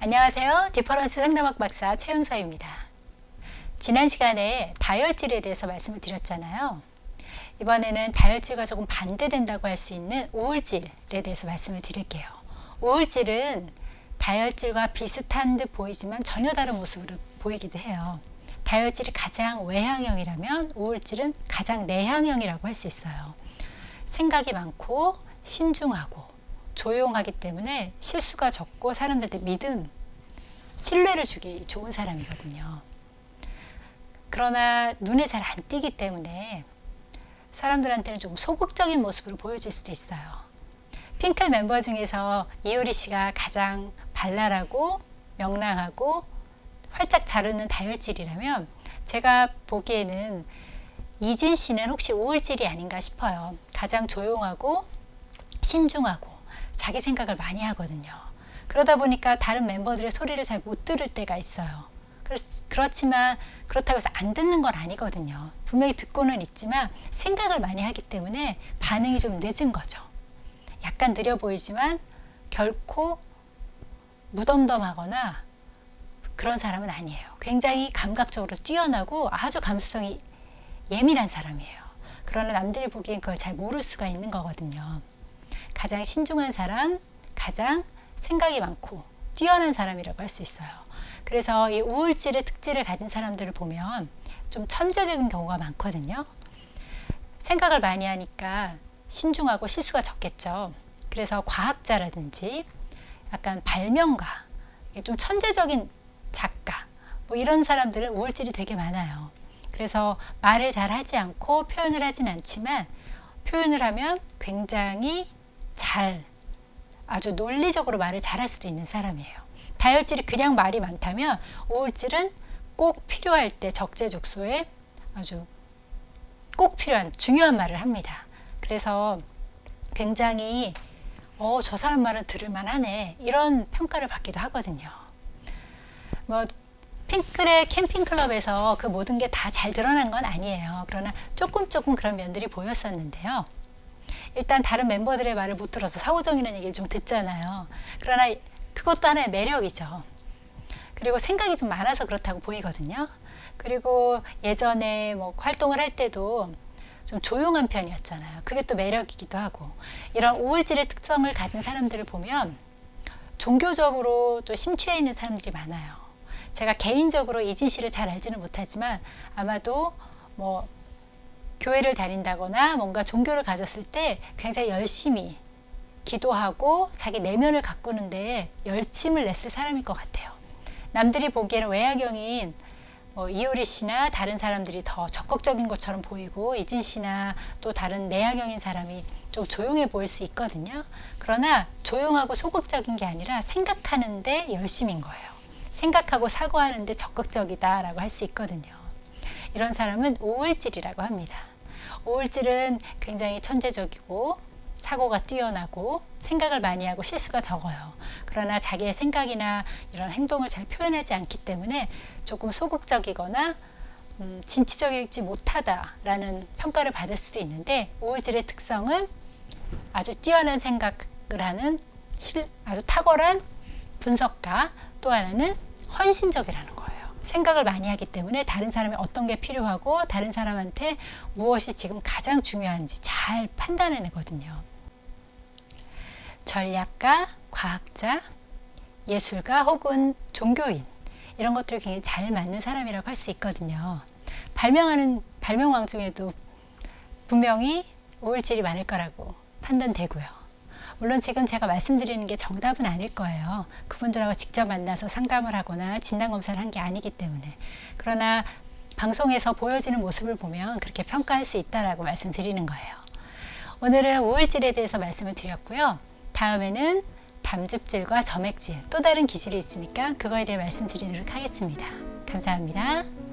안녕하세요. 디퍼런스 상담학 박사 최윤서입니다. 지난 시간에 다혈질에 대해서 말씀을 드렸잖아요. 이번에는 다혈질과 조금 반대된다고 할 수 있는 우울질에 대해서 말씀을 드릴게요. 우울질은 다혈질과 비슷한 듯 보이지만 전혀 다른 모습으로 보이기도 해요. 다혈질이 가장 외향형이라면 우울질은 가장 내향형이라고 할 수 있어요. 생각이 많고 신중하고 조용하기 때문에 실수가 적고 사람들한테 신뢰를 주기 좋은 사람이거든요. 그러나 눈에 잘 안 띄기 때문에 사람들한테는 좀 소극적인 모습으로 보여질 수도 있어요. 핑클 멤버 중에서 이효리 씨가 가장 발랄하고 명랑하고 활짝 잘 웃는 다혈질이라면 제가 보기에는 이진 씨는 혹시 우울질이 아닌가 싶어요. 가장 조용하고 신중하고 자기 생각을 많이 하거든요. 그러다 보니까 다른 멤버들의 소리를 잘 못 들을 때가 있어요. 그렇지만 그렇다고 해서 안 듣는 건 아니거든요. 분명히 듣고는 있지만 생각을 많이 하기 때문에 반응이 좀 늦은 거죠. 약간 느려 보이지만 결코 무덤덤하거나 그런 사람은 아니에요. 굉장히 감각적으로 뛰어나고 아주 감수성이 예민한 사람이에요. 그러나 남들이 보기엔 그걸 잘 모를 수가 있는 거거든요. 가장 신중한 사람, 가장 생각이 많고 뛰어난 사람이라고 할 수 있어요. 그래서 이 우울질의 특질을 가진 사람들을 보면 좀 천재적인 경우가 많거든요. 생각을 많이 하니까 신중하고 실수가 적겠죠. 그래서 과학자라든지 약간 발명가, 좀 천재적인 작가, 뭐 이런 사람들은 우울질이 되게 많아요. 그래서 말을 잘 하지 않고 표현을 하진 않지만 표현을 하면 굉장히 아주 논리적으로 말을 잘할 수도 있는 사람이에요. 다혈질이 그냥 말이 많다면 우울질은 꼭 필요할 때 적재적소에 아주 꼭 필요한 중요한 말을 합니다. 그래서 굉장히 저 사람 말은 들을만 하네 이런 평가를 받기도 하거든요. 뭐 핑클의 캠핑클럽에서 그 모든 게 다 잘 드러난 건 아니에요. 그러나 조금 그런 면들이 보였었는데요. 일단 다른 멤버들의 말을 못 들어서 사고정이라는 얘기를 좀 듣잖아요. 그러나 그것도 하나의 매력이죠. 그리고 생각이 좀 많아서 그렇다고 보이거든요. 그리고 예전에 뭐 활동을 할 때도 좀 조용한 편이었잖아요. 그게 또 매력이기도 하고, 이런 우울질의 특성을 가진 사람들을 보면 종교적으로 또 심취해 있는 사람들이 많아요. 제가 개인적으로 이진 씨를 잘 알지는 못하지만 아마도 뭐 교회를 다닌다거나 뭔가 종교를 가졌을 때 굉장히 열심히 기도하고 자기 내면을 가꾸는데 열심을 냈을 사람일 것 같아요. 남들이 보기에는 외향형인 이효리 씨나 다른 사람들이 더 적극적인 것처럼 보이고 이진 씨나 또 다른 내향형인 사람이 좀 조용해 보일 수 있거든요. 그러나 조용하고 소극적인 게 아니라 생각하는데 열심인 거예요. 생각하고 사고하는데 적극적이다라고 할 수 있거든요. 이런 사람은 우울질이라고 합니다. 우울질은 굉장히 천재적이고 사고가 뛰어나고 생각을 많이 하고 실수가 적어요. 그러나 자기의 생각이나 이런 행동을 잘 표현하지 않기 때문에 조금 소극적이거나 진취적이지 못하다라는 평가를 받을 수도 있는데, 우울질의 특성은 아주 뛰어난 생각을 하는 아주 탁월한 분석가, 또 하나는 헌신적이라는 거예요. 생각을 많이 하기 때문에 다른 사람이 어떤 게 필요하고 다른 사람한테 무엇이 지금 가장 중요한지 잘 판단해내거든요. 전략가, 과학자, 예술가 혹은 종교인, 이런 것들을 굉장히 잘 맞는 사람이라고 할 수 있거든요. 발명왕 중에도 분명히 우울질이 많을 거라고 판단되고요. 물론 지금 제가 말씀드리는 게 정답은 아닐 거예요. 그분들하고 직접 만나서 상담을 하거나 진단검사를 한 게 아니기 때문에. 그러나 방송에서 보여지는 모습을 보면 그렇게 평가할 수 있다라고 말씀드리는 거예요. 오늘은 우울질에 대해서 말씀을 드렸고요. 다음에는 담즙질과 점액질, 또 다른 기질이 있으니까 그거에 대해 말씀드리도록 하겠습니다. 감사합니다.